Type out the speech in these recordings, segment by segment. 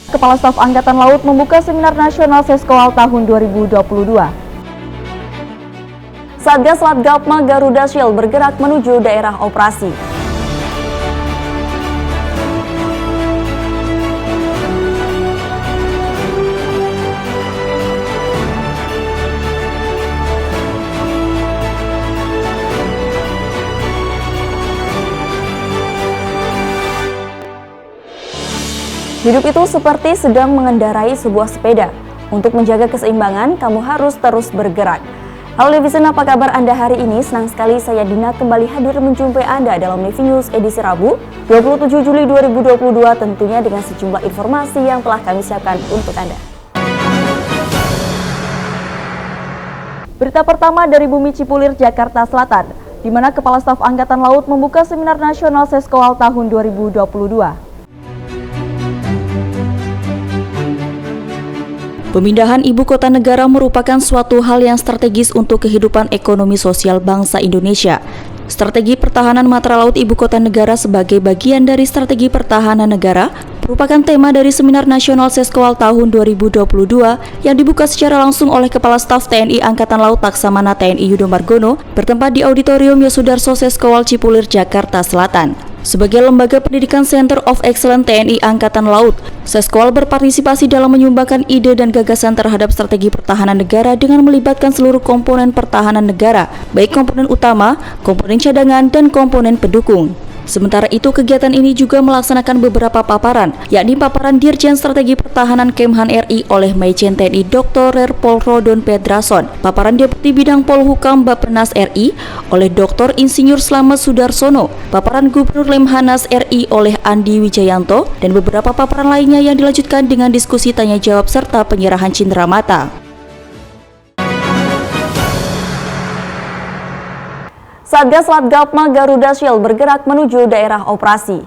Kepala Staf Angkatan Laut membuka Seminar Nasional Seskoal tahun 2022. Satgas Latgapma Garuda Shield bergerak menuju daerah operasi. Hidup itu seperti sedang mengendarai sebuah sepeda. Untuk menjaga keseimbangan, kamu harus terus bergerak. Halo Netizen, apa kabar Anda hari ini? Senang sekali saya Dina kembali hadir menjumpai Anda dalam Nevi News edisi Rabu 27 Juli 2022, tentunya dengan sejumlah informasi yang telah kami siapkan untuk Anda. Berita pertama dari Bumi Cipulir, Jakarta Selatan, di mana Kepala Staf Angkatan Laut membuka Seminar Nasional Seskoal tahun 2022. Pemindahan ibu kota negara merupakan suatu hal yang strategis untuk kehidupan ekonomi sosial bangsa Indonesia. Strategi pertahanan matra laut ibu kota negara sebagai bagian dari strategi pertahanan negara merupakan tema dari Seminar Nasional Seskoal tahun 2022 yang dibuka secara langsung oleh Kepala Staf TNI Angkatan Laut Laksamana TNI Yudo Margono bertempat di Auditorium Yosudarso Seskoal Cipulir, Jakarta Selatan. Sebagai lembaga pendidikan Center of Excellence TNI Angkatan Laut, Seskoal berpartisipasi dalam menyumbangkan ide dan gagasan terhadap strategi pertahanan negara dengan melibatkan seluruh komponen pertahanan negara, baik komponen utama, komponen cadangan, dan komponen pendukung. Sementara itu, kegiatan ini juga melaksanakan beberapa paparan, yakni paparan Dirjen Strategi Pertahanan Kemhan RI oleh Maijen TNI Dr. Pol Rodon Pedrason, paparan Deputi Bidang Polhukam Bappenas RI oleh Dr. Insinyur Slamet Sudarsono, paparan Gubernur Lemhanas RI oleh Andi Wijayanto, dan beberapa paparan lainnya yang dilanjutkan dengan diskusi tanya jawab serta penyerahan cenderamata. Satgas Latgapma Garuda Shield bergerak menuju daerah operasi.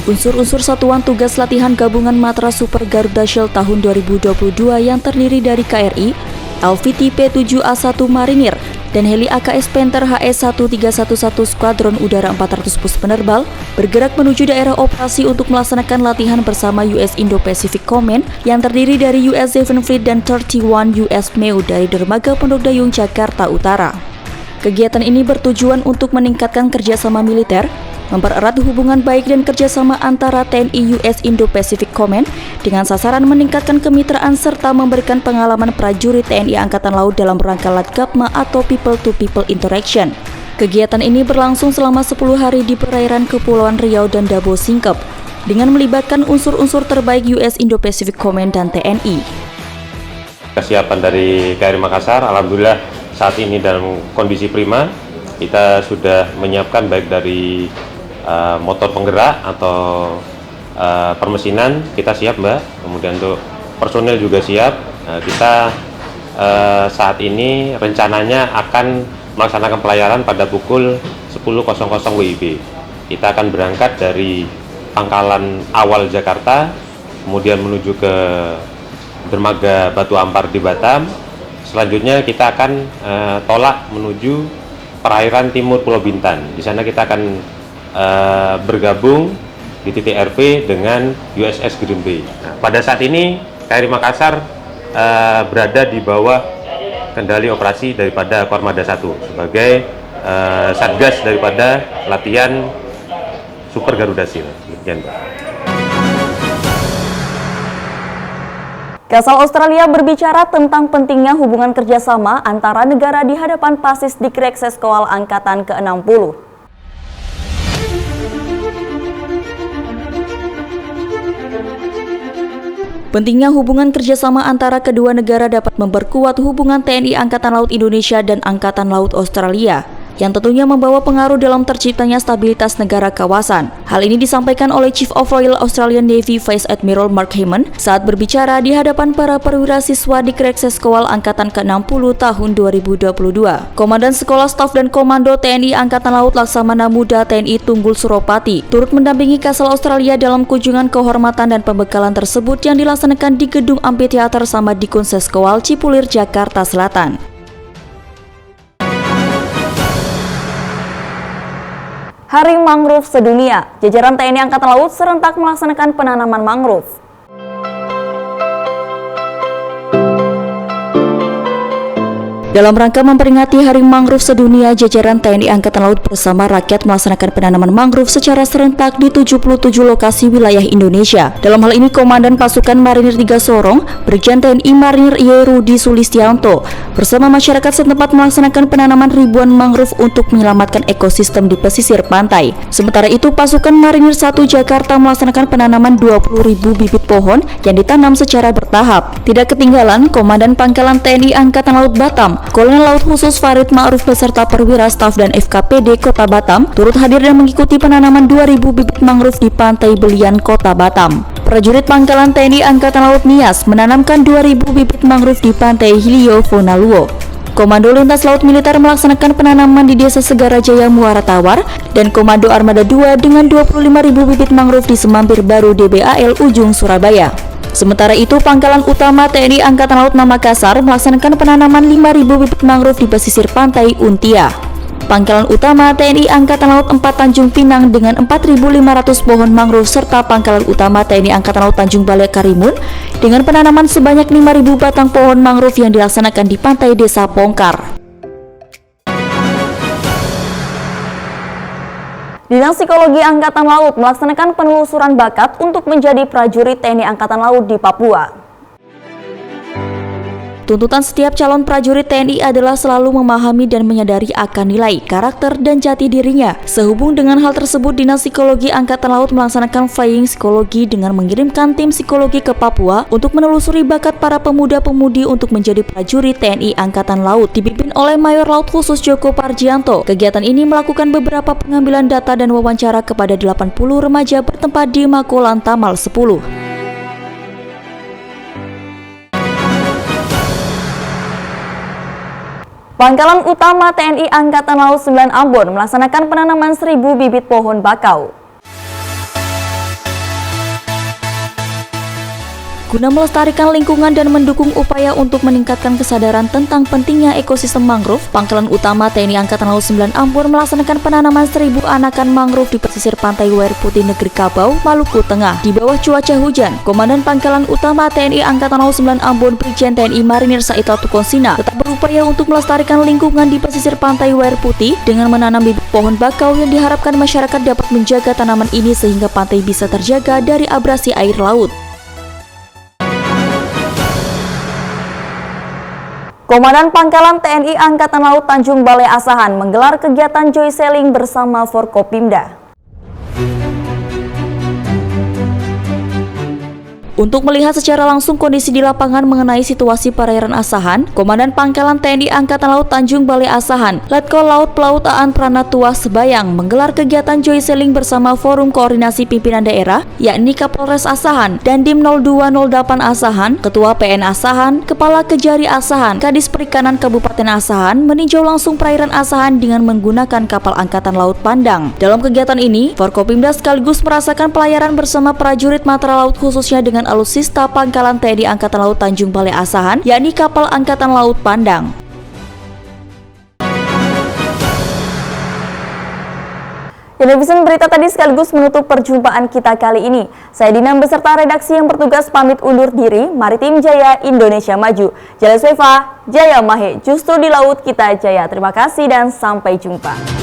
Unsur-unsur Satuan Tugas Latihan Gabungan Matra Super Garuda Shield tahun 2022 yang terdiri dari KRI, LVT P7A1 Marinir, dan heli AKS Panther HS-1311 Skuadron Udara 400 Pus Penerbal bergerak menuju daerah operasi untuk melaksanakan latihan bersama US Indo-Pacific Command yang terdiri dari US Seventh Fleet dan 31 US MEU dari Dermaga Pondok Dayung, Jakarta Utara. Kegiatan ini bertujuan untuk meningkatkan kerjasama militer, mempererat hubungan baik dan kerjasama antara TNI US Indo-Pacific Command dengan sasaran meningkatkan kemitraan serta memberikan pengalaman prajurit TNI Angkatan Laut dalam rangka Latgapma atau People-to-People Interaction. Kegiatan ini berlangsung selama 10 hari di perairan Kepulauan Riau dan Dabo Singkep dengan melibatkan unsur-unsur terbaik US Indo-Pacific Command dan TNI. Kesiapan dari KRI Makassar, alhamdulillah saat ini dalam kondisi prima. Kita sudah menyiapkan baik dari motor penggerak atau permesinan kita siap Mbak, kemudian untuk personel juga siap. Kita saat ini rencananya akan melaksanakan pelayaran pada pukul 10.00 WIB. Kita akan berangkat dari pangkalan awal Jakarta, kemudian menuju ke Dermaga Batu Ampar di Batam. Selanjutnya kita akan tolak menuju perairan timur Pulau Bintan. Di sana kita akan bergabung di titik RP dengan USS Green Bay. Nah, pada saat ini KRI Makassar berada di bawah kendali operasi daripada Kormada 1 sebagai satgas daripada latihan Super Garuda Shield. Demikian, Pak. Kasal Australia berbicara tentang pentingnya hubungan kerjasama antara negara di hadapan Pasis Dikrek Seskoal Angkatan ke-60. Pentingnya hubungan kerjasama antara kedua negara dapat memperkuat hubungan TNI Angkatan Laut Indonesia dan Angkatan Laut Australia, yang tentunya membawa pengaruh dalam terciptanya stabilitas negara kawasan. Hal ini disampaikan oleh Chief of Royal Australian Navy Vice Admiral Mark Hammond saat berbicara di hadapan para perwira siswa di Dikrek Seskoal Angkatan ke-60 tahun 2022. Komandan Sekolah Staf dan Komando TNI Angkatan Laut Laksamana Muda TNI Tunggul Suropati turut mendampingi Kasal Australia dalam kunjungan kehormatan dan pembekalan tersebut yang dilaksanakan di Gedung Amphitheater Samadikun Seskoal Cipulir, Jakarta Selatan. Hari Mangrove Sedunia, jajaran TNI Angkatan Laut serentak melaksanakan penanaman mangrove. Dalam rangka memperingati Hari Mangrove Sedunia, jajaran TNI Angkatan Laut bersama rakyat melaksanakan penanaman mangrove secara serentak di 77 lokasi wilayah Indonesia. Dalam hal ini, Komandan Pasukan Marinir 3 Sorong, Brigjen TNI Marinir I Rudi Sulistianto, bersama masyarakat setempat melaksanakan penanaman ribuan mangrove untuk menyelamatkan ekosistem di pesisir pantai. Sementara itu, Pasukan Marinir 1 Jakarta melaksanakan penanaman 20.000 bibit pohon yang ditanam secara bertahap. Tidak ketinggalan, Komandan Pangkalan TNI Angkatan Laut Batam, Kolonel Laut Khusus Farid Ma'ruf beserta perwira staf dan FKPD Kota Batam turut hadir dan mengikuti penanaman 2.000 bibit mangrove di Pantai Belian, Kota Batam. Prajurit Pangkalan TNI Angkatan Laut Nias menanamkan 2.000 bibit mangrove di Pantai Hilio, Fonaluo. Komando Lintas Laut Militer melaksanakan penanaman di Desa Segara Jaya, Muara Tawar, dan Komando Armada 2 dengan 25.000 bibit mangrove di Semampir Baru DBAL Ujung, Surabaya. Sementara itu, Pangkalan Utama TNI Angkatan Laut Makassar melaksanakan penanaman 5.000 bibit mangrove di pesisir pantai Untia. Pangkalan Utama TNI Angkatan Laut 4 Tanjung Pinang dengan 4.500 pohon mangrove serta Pangkalan Utama TNI Angkatan Laut Tanjung Balai Karimun dengan penanaman sebanyak 5.000 batang pohon mangrove yang dilaksanakan di pantai Desa Pongkar. Dinas Psikologi Angkatan Laut melaksanakan penelusuran bakat untuk menjadi prajurit TNI Angkatan Laut di Papua. Tuntutan setiap calon prajurit TNI adalah selalu memahami dan menyadari akan nilai, karakter, dan jati dirinya. Sehubung dengan hal tersebut, Dinas Psikologi Angkatan Laut melaksanakan flying psikologi dengan mengirimkan tim psikologi ke Papua untuk menelusuri bakat para pemuda-pemudi untuk menjadi prajurit TNI Angkatan Laut, dipimpin oleh Mayor Laut Khusus Joko Parjianto. Kegiatan ini melakukan beberapa pengambilan data dan wawancara kepada 80 remaja bertempat di Makolan Tamal 10. Pangkalan Utama TNI Angkatan Laut 9 Ambon melaksanakan penanaman 1.000 bibit pohon bakau. Guna melestarikan lingkungan dan mendukung upaya untuk meningkatkan kesadaran tentang pentingnya ekosistem mangrove, Pangkalan Utama TNI Angkatan Laut 9 Ambon melaksanakan penanaman 1.000 anakan mangrove di pesisir pantai Wair Putih Negeri Kabau, Maluku Tengah. Di bawah cuaca hujan, Komandan Pangkalan Utama TNI Angkatan Laut 9 Ambon Brigjen TNI Marinir Said Latukonsina tetap berupaya untuk melestarikan lingkungan di pesisir pantai Wair Putih dengan menanam bibit pohon bakau yang diharapkan masyarakat dapat menjaga tanaman ini sehingga pantai bisa terjaga dari abrasi air laut. Komandan Pangkalan TNI Angkatan Laut Tanjung Balai Asahan menggelar kegiatan joy selling bersama Forkopimda. Untuk melihat secara langsung kondisi di lapangan mengenai situasi perairan Asahan, Komandan Pangkalan TNI Angkatan Laut Tanjung Balai Asahan, Letkol Laut Pelaut Aan Pranatua Sebayang menggelar kegiatan joy selling bersama Forum Koordinasi Pimpinan Daerah, yakni Kapolres Asahan, Dandim 0208 Asahan, Ketua PN Asahan, Kepala Kejari Asahan, Kadis Perikanan Kabupaten Asahan meninjau langsung perairan Asahan dengan menggunakan kapal Angkatan Laut Pandang. Dalam kegiatan ini, Forkopimda sekaligus merasakan pelayaran bersama prajurit Matra Laut khususnya dengan alutsista Pangkalan TNI Angkatan Laut Tanjung Balai Asahan, yakni kapal Angkatan Laut Pandang. Television berita tadi sekaligus menutup perjumpaan kita kali ini. Saya Dina beserta redaksi yang bertugas pamit undur diri. Maritim Jaya, Indonesia Maju. Jaya Sweva, Jaya Mahe, justru di laut kita jaya. Terima kasih dan sampai jumpa.